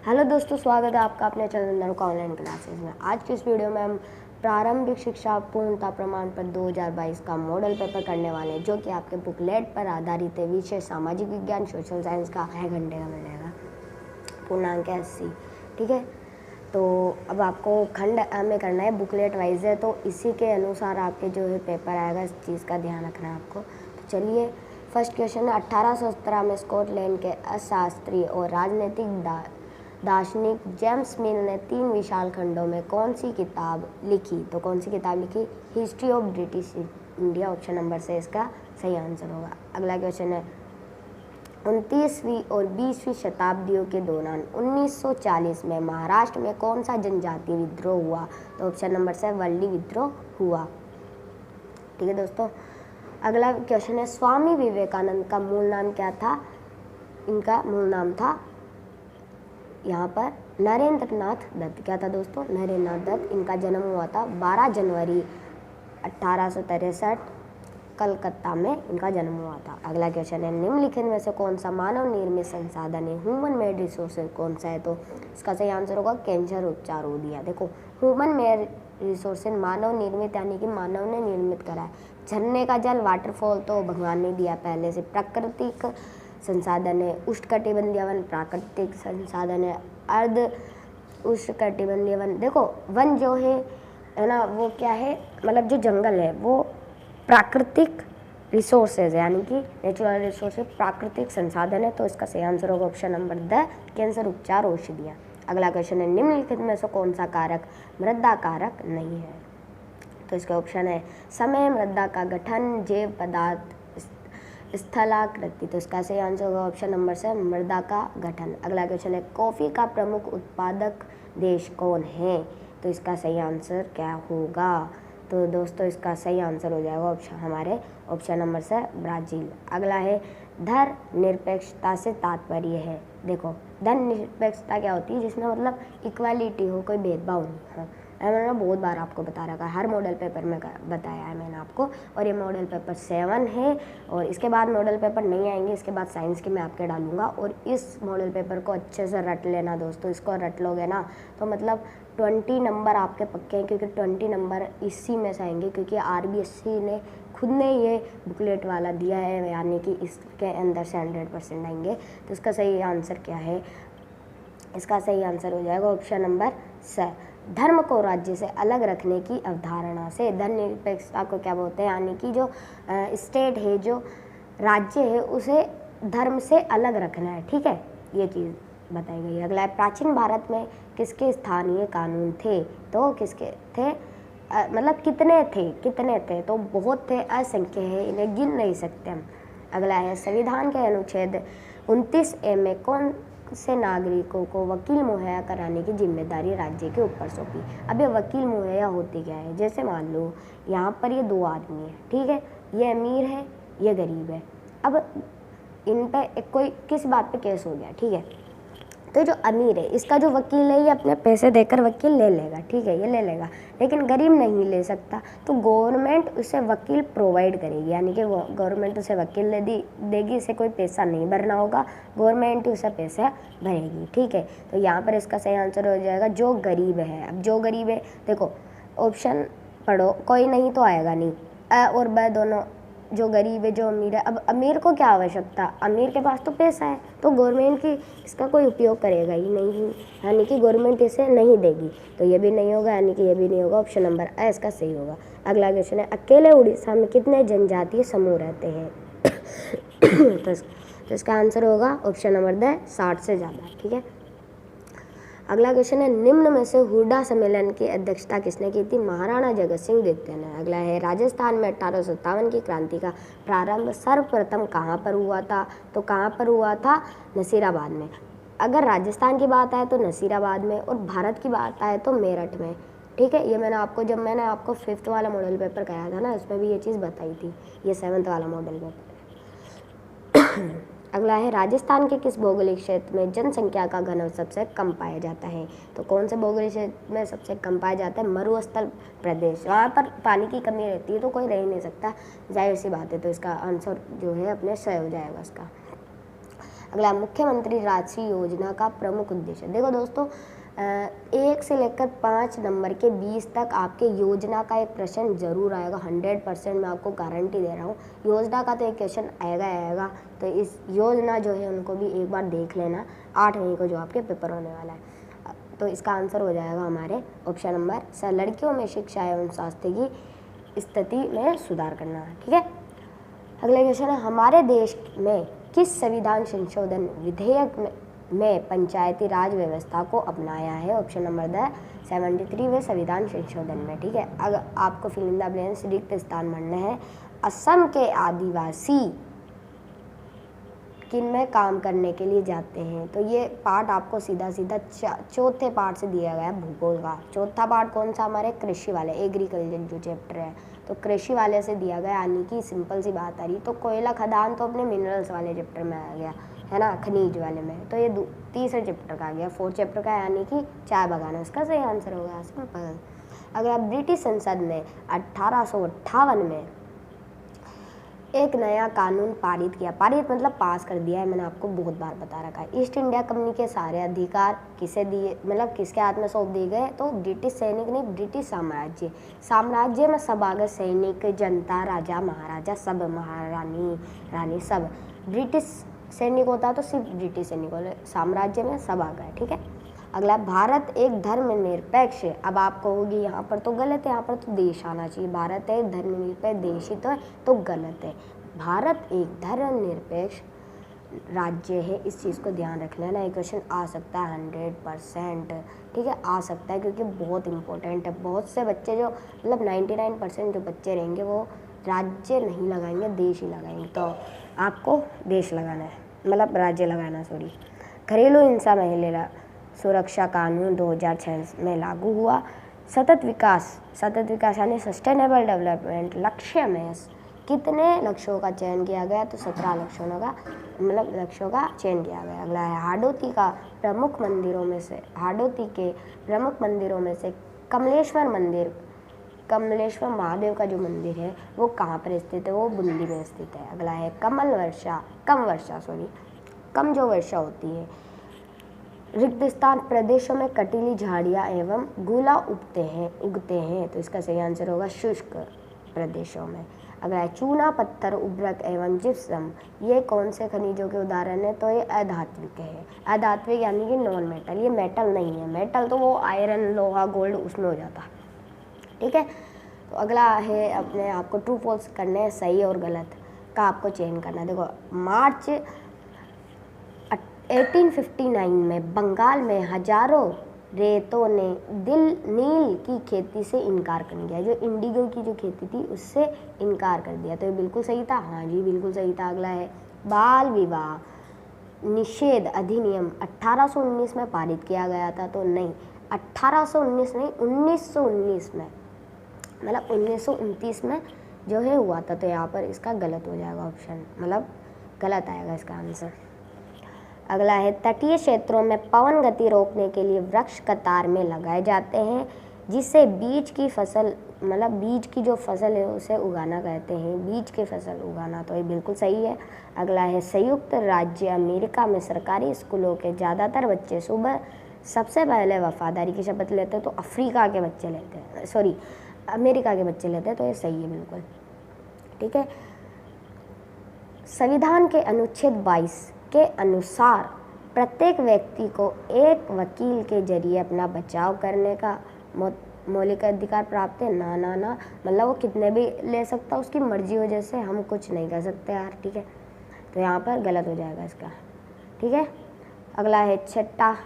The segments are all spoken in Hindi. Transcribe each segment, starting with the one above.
हेलो दोस्तों, स्वागत है आपका अपने चैनल नरुका ऑनलाइन क्लासेस में। आज की इस वीडियो में हम प्रारंभिक शिक्षा पूर्णता प्रमाण पत्र 2022 का मॉडल पेपर करने वाले हैं, जो कि आपके बुकलेट पर आधारित है। विषय सामाजिक विज्ञान सोशल साइंस का 6 घंटे का मिलेगा, पूर्णांक 80। ठीक है, तो अब आपको खंड में करना है, बुकलेट वाइज है, तो इसी के अनुसार आपके जो है पेपर आएगा। इस चीज़ का ध्यान रखना है आपको। तो चलिए, फर्स्ट क्वेश्चन है, 1817 में स्कॉटलैंड के अर्थशास्त्री और राजनीतिक दार्शनिक जेम्स मिल ने 3 विशाल खंडों में कौन सी किताब लिखी? तो कौन सी किताब लिखी? History of British India. Option number से इसका सही आंसर होगा। अगला क्वेश्चन है, 19वीं और 20वीं शताब्दियों के दौरान 1940 में महाराष्ट्र में कौन सा जनजातीय विद्रोह हुआ? तो ऑप्शन नंबर से वल्ली विद्रोह हुआ। ठीक है दोस्तों, अगला क्वेश्चन है, स्वामी विवेकानंद का मूल नाम क्या था? इनका मूल नाम था यहाँ पर नरेंद्र नाथ दत्त। क्या था दोस्तों? नरेंद्र नाथ दत्त। इनका जन्म हुआ था 12 जनवरी 1863, कलकत्ता में इनका जन्म हुआ था। अगला क्वेश्चन है, निम्नलिखित में से कौन सा मानव निर्मित संसाधन है? ह्यूमन मेड रिसोर्सेज कौन सा है? तो इसका सही आंसर होगा कैंसर उपचार हो दिया। देखो, ह्यूमन मेड रिसोर्सेज मानव निर्मित, यानी कि मानव ने निर्मित करा है। झरने का जल, वाटरफॉल तो भगवान ने दिया पहले से। प्राकृतिक संसाधन है, उष्णकटिबंधीय वन प्राकृतिक संसाधन है। अर्ध उष्णकटिबंधीय वन, देखो वन जो है ना, वो क्या है, मतलब जो जंगल है वो प्राकृतिक रिसोर्सेज है, यानी कि नेचुरल रिसोर्सेज, प्राकृतिक संसाधन है। तो इसका सही आंसर होगा ऑप्शन नंबर द, कैंसर उपचार औषधियाँ। अगला क्वेश्चन है, निम्नलिखित में से कौन सा कारक मृदा कारक नहीं है? तो इसका ऑप्शन है समय, मृदा का गठन, जैव पदार्थ, स्थलाकृति। तो इसका सही आंसर होगा ऑप्शन नंबर से मृदा का गठन। अगला क्वेश्चन है, कॉफ़ी का प्रमुख उत्पादक देश कौन है? तो इसका सही आंसर क्या होगा? तो दोस्तों इसका सही आंसर हो जाएगा ऑप्शन नंबर से ब्राज़ील। अगला है, धर्म निरपेक्षता से तात्पर्य है। देखो, धर्म निरपेक्षता क्या होती है? जिसमें मतलब इक्वालिटी हो, कोई भेदभाव नहीं हो। मैंने बहुत बार आपको बता रखा है, हर मॉडल पेपर में बताया है मैंने आपको। और ये मॉडल पेपर 7 है, और इसके बाद मॉडल पेपर नहीं आएंगे। इसके बाद साइंस के मैं आपके डालूंगा, और इस मॉडल पेपर को अच्छे से रट लेना दोस्तों। इसको रट लोगे ना तो मतलब 20 नंबर आपके पक्के हैं, क्योंकि 20 नंबर इसी में से आएंगे, क्योंकि RBSC ने खुद ने ये बुकलेट वाला दिया है, यानी कि इसके अंदर से 100% आएंगे। तो इसका सही आंसर क्या है? इसका सही आंसर हो जाएगा ऑप्शन नंबर स। धर्म को राज्य से अलग रखने की अवधारणा से धर्मनिरपेक्षता को क्या बोलते हैं? यानी कि जो स्टेट है, जो राज्य है, उसे धर्म से अलग रखना है। ठीक है, ये चीज़ बताई गई है। अगला है, प्राचीन भारत में किसके स्थानीय कानून थे? तो किसके थे? मतलब कितने थे? तो बहुत थे, असंख्य है, इन्हें गिन नहीं सकते हम। अगला है, संविधान के अनुच्छेद 29A में कौन से नागरिकों को वकील मुहैया कराने की जिम्मेदारी राज्य के ऊपर सौंपी? अब ये वकील मुहैया होती क्या है? जैसे मान लो यहाँ पर ये 2 आदमी है, ठीक है, ये अमीर है, ये गरीब है। अब इन पे कोई किस बात पे केस हो गया, ठीक है, तो जो अमीर है, इसका जो वकील है, ये अपने पैसे देकर वकील ले लेगा, ठीक है, ये ले लेगा, लेकिन गरीब नहीं ले सकता। तो गवर्नमेंट उसे वकील प्रोवाइड करेगी, यानी कि वो गवर्नमेंट उसे वकील देगी। इसे कोई पैसा नहीं भरना होगा, गवर्नमेंट उसे पैसा भरेगी। ठीक है, तो यहाँ पर इसका सही आंसर हो जाएगा जो गरीब है। अब जो गरीब है, देखो ऑप्शन पढ़ो, कोई नहीं तो आएगा नहीं, अ और ब दोनों। जो गरीब है, जो अमीर है। अब अमीर को क्या आवश्यकता? अमीर के पास तो पैसा है, तो गवर्नमेंट की इसका कोई उपयोग करेगा ही नहीं, यानी कि गवर्नमेंट इसे नहीं देगी। तो ये भी नहीं होगा, यानी कि ये भी नहीं होगा। ऑप्शन नंबर ए इसका सही होगा। अगला क्वेश्चन है, अकेले उड़ीसा में कितने जनजातीय समूह रहते हैं? तो इसका आंसर होगा ऑप्शन नंबर द, 60 से ज़्यादा। ठीक है, अगला क्वेश्चन है, निम्न में से हुड्डा सम्मेलन की अध्यक्षता किसने की थी? महाराणा जगत सिंह द्वितीय ने। अगला है, राजस्थान में 1857 की क्रांति का प्रारंभ सर्वप्रथम कहाँ पर हुआ था? तो कहाँ पर हुआ था? नसीराबाद में। अगर राजस्थान की बात आए तो नसीराबाद में, और भारत की बात आए तो मेरठ में। ठीक है, ये जब मैंने आपको 5th वाला मॉडल पेपर कराया था ना, उसमें भी ये चीज़ बताई थी, ये 7th वाला मॉडल पेपर। अगला है, राजस्थान के किस भौगोलिक क्षेत्र में जनसंख्या का घनत्व सबसे कम पाया जाता है? तो कौन से भौगोलिक क्षेत्र में सबसे कम पाया जाता है? मरुस्थल प्रदेश। वहाँ पर पानी की कमी रहती है, तो कोई रह ही नहीं सकता, जाहिर सी बात है। तो इसका आंसर जो है अपने सही हो जाएगा इसका। अगला मुख्यमंत्री राशि योजना का प्रमुख उद्देश्य। देखो दोस्तों, 1 से लेकर 5 नंबर के 20 तक आपके योजना का एक प्रश्न जरूर आएगा। 100% मैं आपको गारंटी दे रहा हूँ, योजना का तो एक क्वेश्चन आएगा। तो इस योजना जो है उनको भी एक बार देख लेना 8 मई को जो आपके पेपर होने वाला है। तो इसका आंसर हो जाएगा हमारे ऑप्शन नंबर स, लड़कियों में शिक्षा एवं स्वास्थ्य की स्थिति में सुधार करना। ठीक है, अगला क्वेश्चन है, हमारे देश में किस संविधान संशोधन विधेयक में पंचायती राज व्यवस्था को अपनाया है? ऑप्शन नंबर द 73वें संविधान संशोधन में। ठीक है, अगर आपको फिल इन द ब्लैंक्स रिक्त स्थान भरने हैं। असम के आदिवासी किन में काम करने के लिए जाते हैं? तो ये पार्ट आपको सीधा चौथे पार्ट से दिया गया है, भूगोल का। चौथा पार्ट कौन सा? हमारे कृषि वाले, एग्रीकल्चर जो चैप्टर है, तो कृषि वाले से दिया गया, यानी कि सिंपल सी बात आ रही। तो कोयला खदान तो अपने मिनरल्स वाले चैप्टर में आ गया है ना, खनिज वाले में। तो ये तीसरे चैप्टर का आ गया, 4th चैप्टर का, यानी कि चाय बगाना। इसका सही आंसर होगा सिंपल। अगर ब्रिटिश संसद ने 1858 में एक नया कानून पारित किया, पारित मतलब पास कर दिया है, मैंने आपको बहुत बार बता रखा है। ईस्ट इंडिया कंपनी के सारे अधिकार किसे दिए, मतलब किसके हाथ में सौंप दिए गए? तो ब्रिटिश सैनिक नहीं, ब्रिटिश साम्राज्य में सब आ गए, सैनिक, जनता, राजा महाराजा सब, महारानी रानी सब। ब्रिटिश सैनिक होता तो सिर्फ ब्रिटिश सैनिक होते, साम्राज्य में सब आ गए। ठीक है, अगला, भारत एक धर्मनिरपेक्ष है। अब आप कहोगे यहाँ पर तो गलत है, यहाँ पर तो देश आना चाहिए। भारत एक धर्मनिरपेक्ष देश ही तो गलत है। भारत एक धर्मनिरपेक्ष राज्य है, इस चीज़ को ध्यान रख लेना। ये क्वेश्चन आ सकता है 100%। ठीक है, आ सकता है क्योंकि बहुत इंपॉर्टेंट है। बहुत से बच्चे जो मतलब 99% जो बच्चे रहेंगे वो राज्य नहीं लगाएंगे, देश ही लगाएंगे। तो आपको देश लगाना है, मतलब राज्य लगाना, सॉरी। घरेलू हिंसा महिला सुरक्षा कानून 2006 में लागू हुआ। सतत विकास यानी सस्टेनेबल डेवलपमेंट लक्ष्य में कितने लक्ष्यों का चयन किया गया? तो 17 लक्ष्यों का चयन किया गया। अगला है, हाड़ौती के प्रमुख मंदिरों में से कमलेश्वर महादेव का जो मंदिर है वो कहाँ पर स्थित है? वो बूंदी में स्थित है। अगला है, कम जो वर्षा होती है रेगिस्तान प्रदेशों में कटीली झाड़ियाँ एवं गुला उगते हैं। तो इसका सही आंसर होगा शुष्क प्रदेशों में। अगला है, चूना, पत्थर, उर्वरक एवं जिप्सम ये कौन से खनिजों के उदाहरण है? तो ये अधात्विक है। अधात्विक यानी कि नॉन मेटल, ये मेटल नहीं है। मेटल तो वो आयरन, लोहा, गोल्ड उसमें हो जाता। ठीक है, तो अगला है, अपने आपको ट्रू फॉल्स करने हैं, सही और गलत का आपको चयन करना है। देखो, मार्च 1859 में बंगाल में हजारों रेतों ने नील की खेती से इनकार कर दिया। जो इंडिगो की जो खेती थी उससे इनकार कर दिया। तो ये बिल्कुल सही था, हाँ जी बिल्कुल सही था। अगला है, बाल विवाह निषेध अधिनियम 1819 में पारित किया गया था। तो नहीं, 1819 नहीं, 1919 में, मतलब 1929 में जो है हुआ था। तो यहाँ पर इसका गलत हो जाएगा ऑप्शन, मतलब गलत आएगा इसका आंसर। अगला है, तटीय क्षेत्रों में पवन गति रोकने के लिए वृक्ष कतार में लगाए जाते हैं, जिससे बीज की फसल, मतलब बीज की जो फसल है उसे उगाना कहते हैं, बीज की फसल उगाना। तो ये बिल्कुल सही है। अगला है, संयुक्त राज्य अमेरिका में सरकारी स्कूलों के ज़्यादातर बच्चे सुबह सबसे पहले वफादारी की शपथ लेते हैं। तो अफ्रीका के बच्चे लेते हैं, सॉरी अमेरिका के बच्चे लेते हैं। तो ये सही है बिल्कुल। ठीक है, संविधान के अनुच्छेद 22 के अनुसार प्रत्येक व्यक्ति को एक वकील के जरिए अपना बचाव करने का मौलिक अधिकार प्राप्त है। ना, मतलब वो कितने भी ले सकता, उसकी मर्जी वजह से हम कुछ नहीं कर सकते यार। ठीक है, तो यहाँ पर गलत हो जाएगा इसका। ठीक है, अगला है, छठा,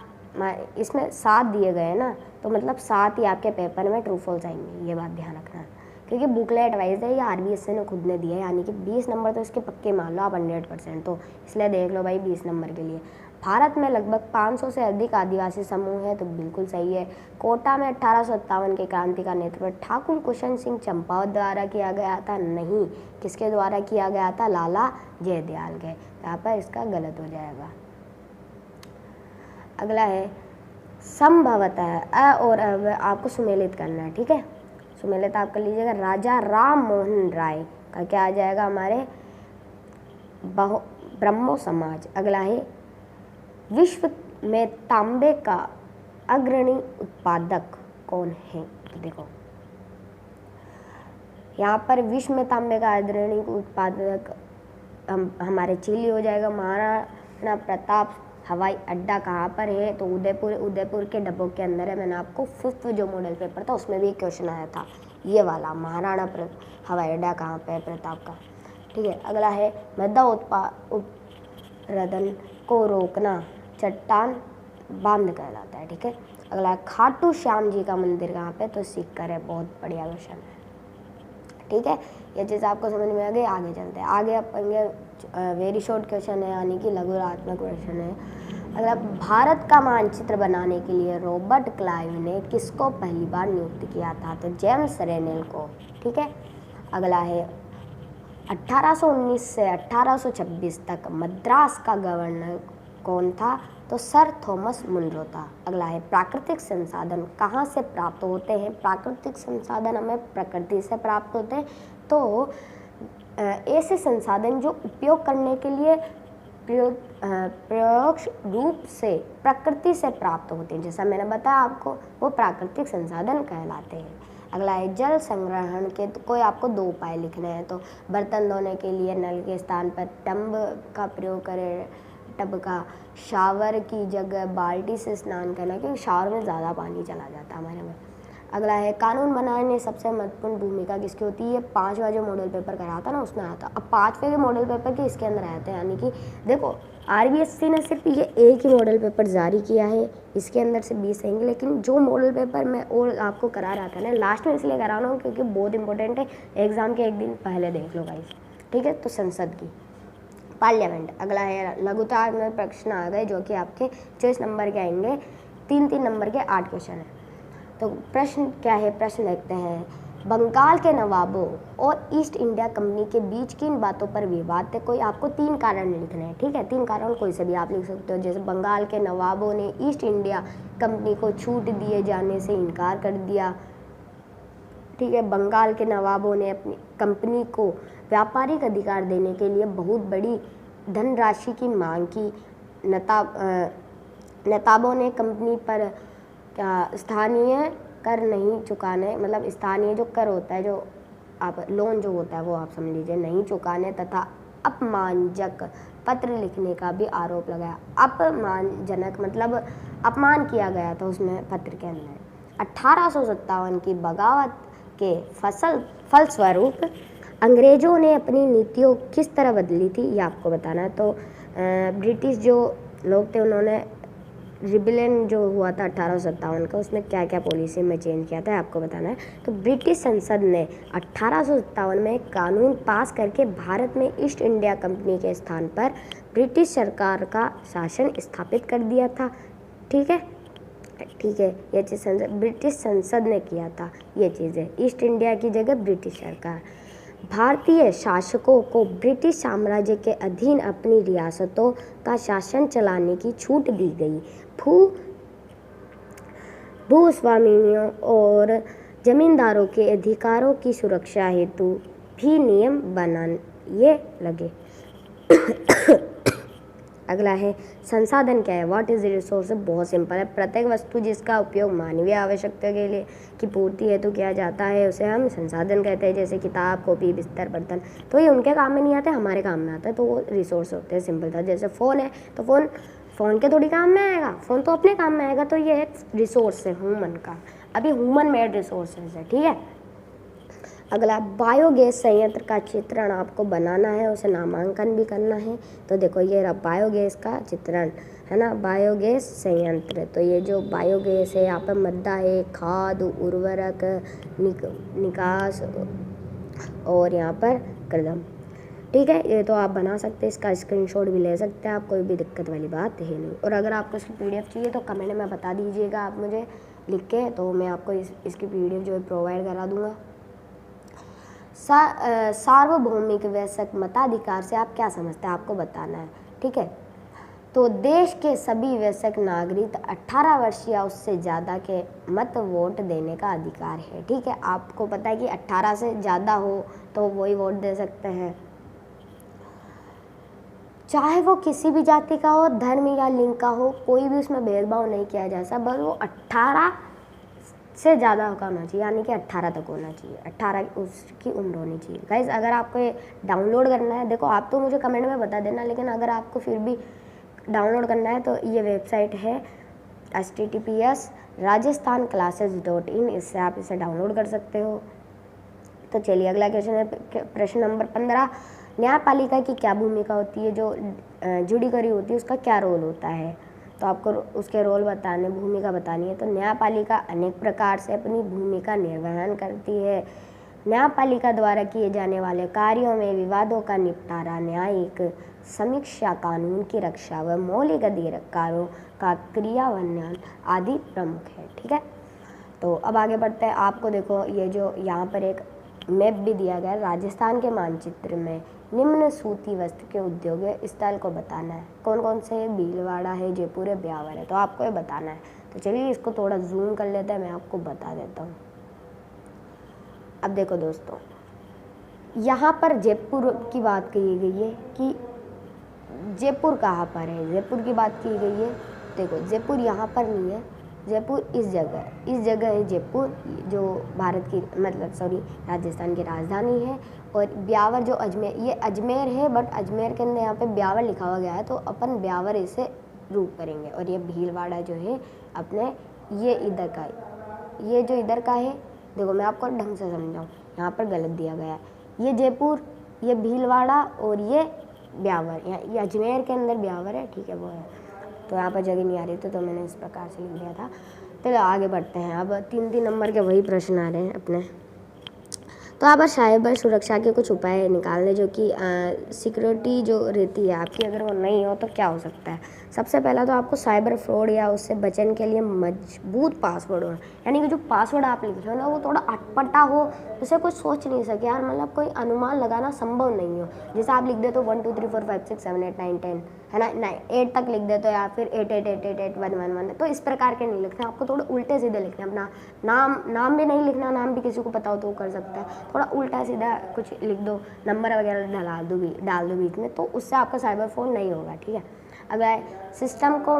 इसमें 7 दिए गए हैं ना, तो मतलब 7 ही आपके पेपर में ट्रू फॉल्स आएंगे, ये बात ध्यान रखना। क्योंकि बुकलेट वाइज है, या RBSA ने खुद ने दिया है, यानी कि 20 नंबर तो इसके पक्के मान लो आप 100%। तो इसलिए देख लो भाई 20 नंबर के लिए। भारत में लगभग 500 से अधिक आदिवासी समूह है। तो बिल्कुल सही है। कोटा में 1857 के क्रांति का नेतृत्व ठाकुर कुशन सिंह चंपावत द्वारा किया गया था। नहीं, किसके द्वारा किया गया था? लाला जयदयाल के। यहाँ पर इसका गलत हो जाएगा। अगला है, संभवतः अ और अ आपको सुमेलित करना है। ठीक है, सुमेलित आप कर लीजिएगा। राजा राम मोहन राय का क्या आ जाएगा? हमारे ब्रह्मो समाज। अगला है विश्व में तांबे का अग्रणी उत्पादक कौन है। तो देखो यहाँ पर विश्व में तांबे का अग्रणी उत्पादक हमारे चिली हो जाएगा। महाराणा प्रताप हवाई अड्डा कहाँ पर है, तो उदयपुर के डब्बों के अंदर है। मैंने आपको 5th जो मॉडल पेपर था उसमें भी एक क्वेश्चन आया था ये वाला, महाराणा हवाई अड्डा कहाँ पे है प्रताप का। ठीक है, अगला है मृदा उत्पादन को रोकना चट्टान बांध कहलाता है। ठीक है, अगला खाटू श्याम जी का मंदिर कहाँ पे, तो सीकर है। बहुत बढ़िया क्वेश्चन है। ठीक है, ये चीज़ आपको समझ में आ गई। आगे चलते हैं, आगे अपन वेरी शॉर्ट क्वेश्चन है, यानी कि लघुरात्मक क्वेश्चन है। अगला भारत का मानचित्र बनाने के लिए रॉबर्ट क्लाइव ने किसको पहली बार नियुक्त किया था, तो जेम्स रेनेल को। ठीक है, अगला है 1819 से 1826 तक मद्रास का गवर्नर कौन था, तो सर थॉमस मुनरो था। अगला है प्राकृतिक संसाधन कहाँ से प्राप्त होते हैं। प्राकृतिक संसाधन हमें प्रकृति से प्राप्त होते हैं। तो ऐसे संसाधन जो उपयोग करने के लिए प्रत्यक्ष रूप से प्रकृति से प्राप्त होते हैं, जैसा मैंने बताया आपको, वो प्राकृतिक संसाधन कहलाते हैं। अगला है जल संग्रहण के तो कोई आपको 2 उपाय लिखने हैं। तो बर्तन धोने के लिए नल के स्थान पर टब का प्रयोग करें, टब का। शावर की जगह बाल्टी से स्नान करना, क्योंकि शावर में ज़्यादा पानी चला जाता है हमारे में। अगला है कानून बनाने में सबसे महत्वपूर्ण भूमिका किसकी होती है। 5वां जो मॉडल पेपर कराया था ना उसमें आया था। अब 5वें के मॉडल पेपर के इसके अंदर आए थे, यानी कि देखो RBSC ने सिर्फ ये एक ही मॉडल पेपर जारी किया है, इसके अंदर से 20 आएंगे। लेकिन जो मॉडल पेपर मैं और आपको करा रहा था ना, लास्ट में इसलिए करा रहा हूँ क्योंकि बहुत इंपॉर्टेंट है, एग्जाम के एक दिन पहले देख लो गाइस। ठीक है, तो संसद की पार्लियामेंट। अगला है लघुता में प्रश्न आ गए जो कि आपके 24 नंबर के आएंगे, 3-3 नंबर के 8 क्वेश्चन है। तो प्रश्न क्या है, प्रश्न देखते हैं। बंगाल के नवाबों और ईस्ट इंडिया कंपनी के बीच किन बातों पर विवाद थे। कोई आपको 3 कारण लिखने हैं। ठीक है, 3 कारण कोई से भी आप लिख सकते हो, जैसे बंगाल के नवाबों ने ईस्ट इंडिया कंपनी को छूट दिए जाने से इनकार कर दिया। ठीक है, बंगाल के नवाबों ने अपनी कंपनी को व्यापारिक अधिकार देने के लिए बहुत बड़ी धनराशि की मांग की। नवाबों ने कंपनी पर स्थानीय कर नहीं चुकाने, मतलब स्थानीय जो कर होता है, जो आप लोन जो होता है वो आप समझ लीजिए, नहीं चुकाने तथा अपमानजनक पत्र लिखने का भी आरोप लगाया। अपमानजनक मतलब अपमान किया गया था उसमें पत्र के अंदर। 1857 की बगावत के फलस्वरूप अंग्रेज़ों ने अपनी नीतियों किस तरह बदली थी, ये आपको बताना है। तो ब्रिटिश जो लोग थे उन्होंने रिबेलियन जो हुआ था 1857 का, उसमें क्या क्या पॉलिसी में चेंज किया था आपको बताना है। तो ब्रिटिश संसद ने 1857 में एक कानून पास करके भारत में ईस्ट इंडिया कंपनी के स्थान पर ब्रिटिश सरकार का शासन स्थापित कर दिया था। ठीक है, ये चीज़ ब्रिटिश संसद ने किया था। ये चीज़ है, ईस्ट इंडिया की जगह ब्रिटिश सरकार। भारतीय शासकों को ब्रिटिश साम्राज्य के अधीन अपनी रियासतों का शासन चलाने की छूट दी गई। भूस्वामियों और जमींदारों के अधिकारों की सुरक्षा हेतु भी नियम बनाए लगे। अगला है संसाधन क्या है, व्हाट इज रिसोर्स। बहुत सिंपल है, प्रत्येक वस्तु जिसका उपयोग मानवीय आवश्यकता के लिए की पूर्ति हेतु किया जाता है उसे हम संसाधन कहते हैं। जैसे किताब, कॉपी, बिस्तर, बर्तन, तो ये उनके काम में नहीं आते, हमारे काम में आता है, तो वो रिसोर्स होते हैं। सिंपल था। जैसे फ़ोन है तो फ़ोन के थोड़ी काम में आएगा, फ़ोन तो अपने काम में आएगा, तो ये एक रिसोर्स है ह्यूमन का। अभी ह्यूमन मेड रिसोर्सेज है। ठीक है, अगला बायोगैस संयंत्र का चित्रण आपको बनाना है, उसे नामांकन भी करना है। तो देखो ये रहा बायोगैस का चित्रण है ना, बायोगैस संयंत्र। तो ये जो बायोगैस है यहाँ पर मृदा है, खाद, उर्वरक, निकास और यहाँ पर कदम। ठीक है, ये तो आप बना सकते हैं, इसका स्क्रीनशॉट भी ले सकते हैं आप, कोई भी दिक्कत वाली बात है नहीं। और अगर आपको इसकी PDF चाहिए तो कमेंट में बता दीजिएगा आप मुझे लिख के, तो मैं आपको इसकी PDF जो है प्रोवाइड करा दूँगा। सार्वभौमिक वयस्क मताधिकार से आप क्या समझते हैं, आपको बताना है। ठीक है, तो देश के सभी वयस्क नागरिक 18 वर्ष या उससे ज़्यादा के मत वोट देने का अधिकार है। ठीक है, आपको पता है कि 18 से ज़्यादा हो तो वही वोट दे सकते हैं। चाहे वो किसी भी जाति का हो, धर्म या लिंग का हो, कोई भी उसमें भेदभाव नहीं किया जा सकता, बस वो 18 से ज़्यादा का होना चाहिए, यानी कि 18 तक होना चाहिए, 18 उसकी उम्र होनी चाहिए। गाइस अगर आपको ये डाउनलोड करना है, देखो आप तो मुझे कमेंट में बता देना, लेकिन अगर आपको फिर भी डाउनलोड करना है तो ये वेबसाइट है https:/rajasthanclasses.in, इससे आप इसे डाउनलोड कर सकते हो। तो चलिए अगला क्वेश्चन है प्रश्न नंबर 15, न्यायपालिका की क्या भूमिका होती है, जो जुडिशरी होती है उसका क्या रोल होता है। तो आपको उसके रोल बताने, भूमिका बतानी है। तो न्यायपालिका अनेक प्रकार से अपनी भूमिका निर्वहन करती है। न्यायपालिका द्वारा किए जाने वाले कार्यों में विवादों का निपटारा, न्यायिक समीक्षा, कानून की रक्षा व मौलिक अधिकारों का क्रियान्वयन आदि प्रमुख है। ठीक है, तो अब आगे बढ़ते हैं। आपको देखो ये जो यहाँ पर एक मैप भी दिया गया है, राजस्थान के मानचित्र में निम्न सूती वस्त्र के उद्योग स्थल को बताना है। कौन कौन से है, भीलवाड़ा है, जयपुर है, ब्यावर है, तो आपको ये बताना है। तो चलिए इसको थोड़ा जूम कर लेते हैं, मैं आपको बता देता हूँ। अब देखो दोस्तों, यहाँ पर जयपुर की बात की गई है कि जयपुर कहाँ पर है, जयपुर की बात की गई है। देखो जयपुर यहाँ पर नहीं है, जयपुर इस जगह है जयपुर, जो भारत की राजस्थान की राजधानी है। और ब्यावर जो अजमेर, ये अजमेर है, बट अजमेर के अंदर यहाँ पे ब्यावर लिखा हुआ गया है, तो अपन ब्यावर इसे रूप करेंगे। और ये भीलवाड़ा जो है अपने ये इधर का है, ये जो इधर का है, देखो मैं आपको ढंग से समझाऊँ, यहाँ पर गलत दिया गया है। ये जयपुर, ये भीलवाड़ा और ये ब्यावर, ये अजमेर के अंदर ब्यावर है, ठीक है वो है। तो यहाँ पर जगह नहीं आ रही थी, तो मैंने इस प्रकार से लिख दिया था। तो आगे बढ़ते हैं। अब 3 नंबर के वही प्रश्न आ रहे हैं अपने। तो यहाँ पर साइबर सुरक्षा के कुछ उपाय निकालने, जो कि सिक्योरिटी जो रहती है आपकी, अगर वो नहीं हो तो क्या हो सकता है। सबसे पहला तो आपको साइबर फ्रॉड या उससे बचने के लिए मजबूत पासवर्ड हो, यानी कि जो पासवर्ड आप लिख रहे हो ना वो थोड़ा अटपटा हो, उसे कोई सोच नहीं सके यार, मतलब कोई अनुमान लगाना संभव नहीं हो। जैसे आप लिख देते हो 1 2 3 4 5 6 7 8 9 10 है ना, 8 तक लिख देते हो, या फिर 8 8 8 8 8 1 1 1, तो इस प्रकार के नहीं लिखना, आपको थोड़े उल्टे सीधे लिखना। अपना नाम भी नहीं लिखना, नाम भी किसी को पता हो तो वो कर सकता है, थोड़ा उल्टा सीधा कुछ लिख दो, नंबर वगैरह डाल दो बीच में, तो उससे आपका साइबर फ्रॉड नहीं होगा। ठीक है, अगर सिस्टम को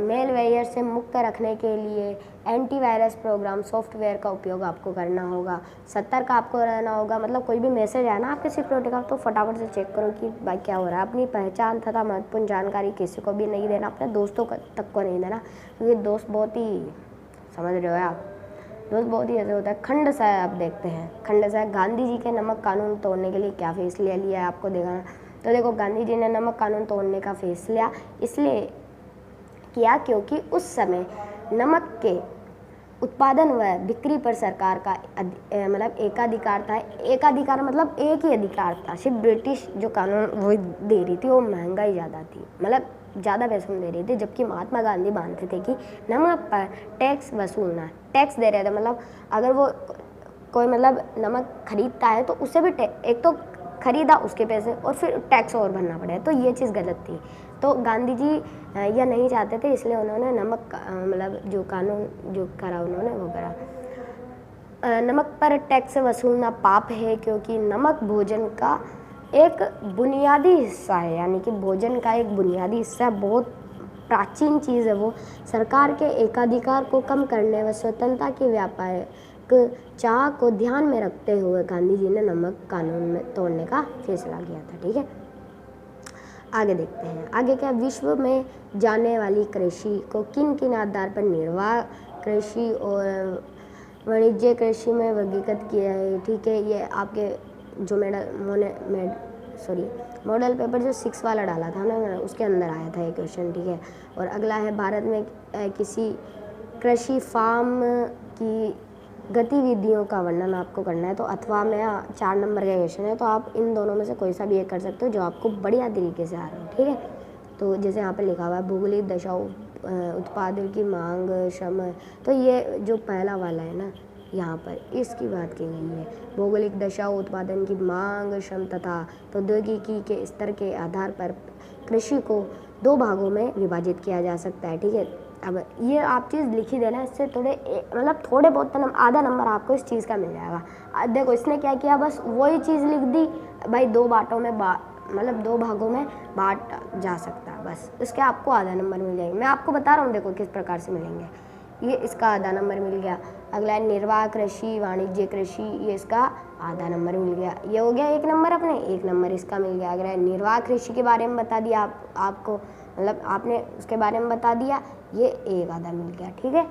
मेलवेयर से मुक्त रखने के लिए एंटीवायरस प्रोग्राम सॉफ्टवेयर का उपयोग आपको करना होगा। सतर्क आपको रहना होगा, मतलब कोई भी मैसेज आया ना आपके सिक्योरिटी का, तो फटाफट से चेक करो कि भाई क्या हो रहा है। अपनी पहचान तथा महत्वपूर्ण जानकारी किसी को भी नहीं देना, अपने दोस्तों तक को नहीं देना, क्योंकि दोस्त बहुत ही, समझ रहे हो आप, दोस्त बहुत ही ऐसे होता है। खंड साहब आप देखते हैं, खंड साहब गांधी जी के नमक कानून तोड़ने के लिए क्या फैसला लिया है, आपको देखना। तो देखो गांधी जी ने नमक कानून तोड़ने का फैसला इसलिए किया क्योंकि उस समय नमक के उत्पादन व बिक्री पर सरकार का मतलब एकाधिकार था। एकाधिकार मतलब एक ही अधिकार था, सिर्फ ब्रिटिश जो कानून वो दे रही थी, वो महंगाई ज़्यादा थी, मतलब ज़्यादा पैसों में दे रही थी। जबकि महात्मा गांधी मानते थे कि नमक पर टैक्स वसूलना, टैक्स दे रहे थे, मतलब अगर वो कोई मतलब नमक खरीदता है तो उसे भी एक तो खरीदा उसके पैसे और फिर टैक्स और भरना पड़े, तो ये चीज़ गलत थी। तो गांधी जी यह नहीं चाहते थे, इसलिए उन्होंने नमक मतलब जो कानून जो करा उन्होंने वो करा। नमक पर टैक्स वसूलना पाप है, क्योंकि नमक भोजन का एक बुनियादी हिस्सा है, यानी कि भोजन का एक बुनियादी हिस्सा, बहुत प्राचीन चीज़ है वो। सरकार के एकाधिकार को कम करने व स्वतंत्रता के व्यापारिक चाह को ध्यान में रखते हुए गांधी जी ने नमक कानून में तोड़ने का फैसला किया था। ठीक है, आगे देखते हैं। आगे क्या, विश्व में जाने वाली कृषि को किन किन आधार पर निर्वाह कृषि और वाणिज्य कृषि में वर्गीकृत किया है। ठीक है, ये आपके जो मॉडल पेपर जो 6 वाला डाला था ना, उसके अंदर आया था ये क्वेश्चन। ठीक है, और अगला है, भारत में किसी कृषि फार्म की गतिविधियों का वर्णन आपको करना है। तो अथवा में 4 नंबर का क्वेश्चन है, तो आप इन दोनों में से कोई सा भी एक कर सकते हो जो आपको बढ़िया तरीके से आ रहा है। ठीक है, तो जैसे यहाँ पे लिखा हुआ है भौगोलिक दशा उत्पादन की मांग श्रम, तो ये जो पहला वाला है ना, यहाँ पर इसकी बात की गई है। भौगोलिक दशा उत्पादन की मांग श्रम तथा प्रौद्योगिकी के स्तर के आधार पर कृषि को 2 भागों में विभाजित किया जा सकता है। ठीक है, अब ये आप चीज़ लिखी देना, इससे मतलब थोड़े बहुत आधा नंबर आपको इस चीज़ का मिल जाएगा। देखो इसने क्या किया, बस वही चीज़ लिख दी भाई, 2 बाटों में मतलब 2 भागों में बांटा जा सकता है, बस इसके आपको आधा नंबर मिल जाएंगे। मैं आपको बता रहा हूँ देखो किस प्रकार से मिलेंगे। ये इसका आधा नंबर मिल गया। अगला है निर्वाह कृषि, वाणिज्य कृषि, ये इसका आधा नंबर मिल गया। ये हो गया 1 नंबर अपने, 1 नंबर इसका मिल गया। अगला है निर्वाह कृषि के बारे में बता दिया आपको, मतलब आपने उसके बारे में बता दिया, ये 1 आधा मिल गया, ठीक है।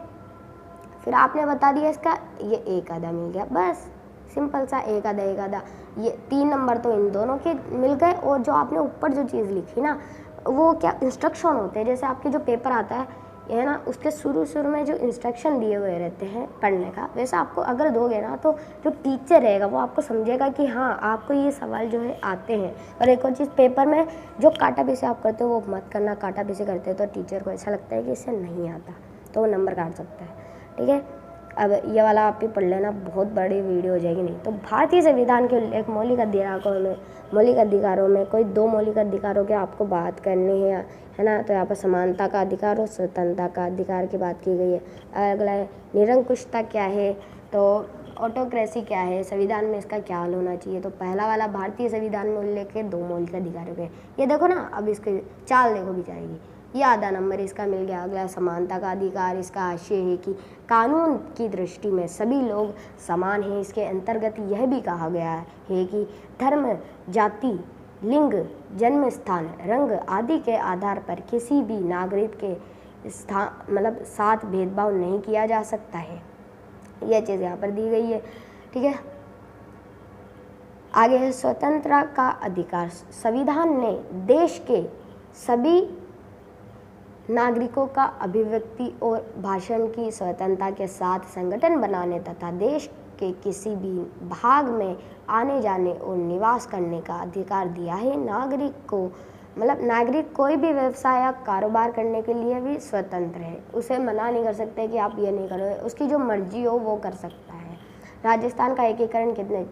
फिर आपने बता दिया इसका, ये 1 आधा मिल गया, बस सिंपल सा 1 आधा 1 आधा। ये 3 नंबर तो इन दोनों के मिल गए। और जो आपने ऊपर जो चीज़ लिखी ना, वो क्या इंस्ट्रक्शन होते हैं। जैसे आपके जो पेपर आता है ये ना, उसके शुरू में जो इंस्ट्रक्शन दिए हुए रहते हैं पढ़ने का, वैसा आपको अगर दोगे ना तो जो टीचर रहेगा वो आपको समझेगा कि हाँ आपको ये सवाल जो है आते हैं। और एक और चीज़, पेपर में जो काटा पीछे आप करते हो वो मत करना। काटा पीछे करते हो तो टीचर को ऐसा लगता है कि इससे नहीं आता, तो वो नंबर काट सकता है, ठीक है। अब ये वाला आप भी पढ़ लेना, बहुत बड़ी वीडियो हो जाएगी नहीं। तो भारतीय संविधान के उल्लेख मौलिक अधिकारों में कोई 2 मौलिक अधिकारों की आपको बात करनी है ना। तो यहाँ पर समानता का अधिकार और स्वतंत्रता का अधिकार की बात की गई है। अगला है निरंकुशता क्या है, तो ऑटोक्रेसी क्या है, संविधान में इसका क्या हल होना चाहिए। तो पहला वाला भारतीय संविधान में उल्लेख के 2 मौलिक अधिकारों के, ये देखो ना, अब इसकी चाल देखो भी जाएगी, ये आधा नंबर इसका मिल गया। अगला समानता का अधिकार, इसका आशय है कि कानून की दृष्टि में सभी लोग समान हैं। इसके अंतर्गत यह भी कहा गया है कि धर्म, जाति, लिंग, जन्म स्थान, रंग आदि के आधार पर किसी भी नागरिक के साथ भेदभाव नहीं किया जा सकता है। यह चीज़ यहाँ पर दी गई है, ठीक है। आगे है स्वतंत्रता का अधिकार। संविधान ने देश के सभी नागरिकों का अभिव्यक्ति और भाषण की स्वतंत्रता के साथ संगठन बनाने तथा देश के किसी भी भाग में आने जाने और निवास करने का अधिकार दिया है। नागरिक कोई भी व्यवसाय या कारोबार करने के लिए भी स्वतंत्र है, उसे मना नहीं कर सकते कि आप ये नहीं करो, उसकी जो मर्जी हो वो कर सकता है। राजस्थान का एकीकरण कितने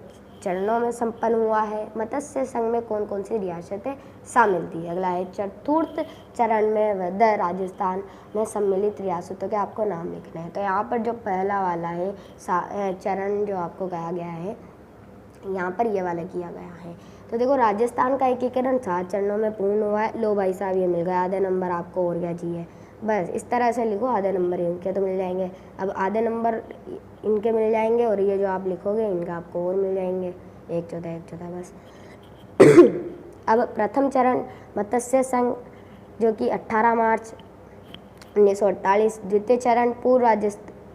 चरणों में संपन्न हुआ है। मत्स्य संघ में कौन कौन सी रियासतें शामिल थी। अगला है चतुर्थ चरण में वह राजस्थान में सम्मिलित रियासतों के आपको नाम लिखना है। तो यहाँ पर जो पहला वाला है चरण जो आपको कहा गया है, यहाँ पर ये वाला किया गया है। तो देखो राजस्थान का एकीकरण 7 चरणों में पूर्ण हुआ है। लो भाई साहब ये मिल गया, आधा नंबर आपको और क्या चाहिए, बस इस तरह से लिखो, आधे नंबर इनके तो मिल जाएंगे। अब आधे नंबर इनके मिल जाएंगे और ये जो आप लिखोगे इनका आपको और मिल जाएंगे, 1/4 बस। अब प्रथम चरण मत्स्य संघ जो कि 18 मार्च 1948। द्वितीय चरण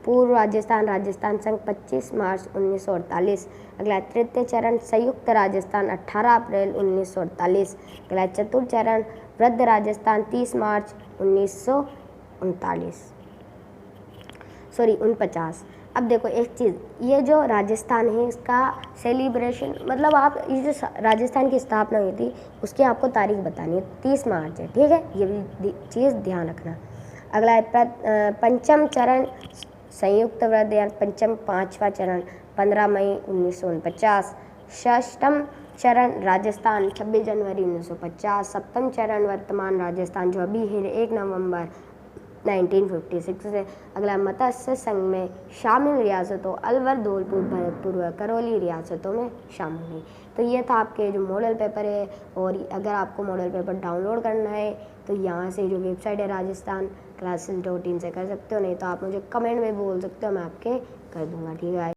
पूर्व राजस्थान संघ 25 मार्च 1948। अगला तृतीय चरण संयुक्त राजस्थान 18 अप्रैल 1948। अगला चतुर्थ चरण वृद्ध राजस्थान 30 मार्च 1949। अब देखो एक चीज़, ये जो राजस्थान है इसका सेलिब्रेशन, मतलब आप ये जो राजस्थान की स्थापना हुई थी उसकी आपको तारीख बतानी है, 30 मार्च है, ठीक है, ये भी चीज़ ध्यान रखना। अगला है पंचम चरण संयुक्त वृद्ध या पंचम 5वां चरण 15 मई 1949। षष्ठम चरण राजस्थान 26 जनवरी 1950। सप्तम चरण वर्तमान राजस्थान जो अभी है 1 नवंबर 1956 से। अगला मत्स्य संघ में शामिल रियासतों अलवर, धौलपुर, भरतपुर व करौली रियासतों में शामिल है। तो ये था आपके जो मॉडल पेपर है। और अगर आपको मॉडल पेपर डाउनलोड करना है तो यहाँ से जो वेबसाइट है राजस्थान classes.in से कर सकते हो, नहीं तो आप मुझे कमेंट में बोल सकते हो, मैं आपके कर दूंगा, ठीक है।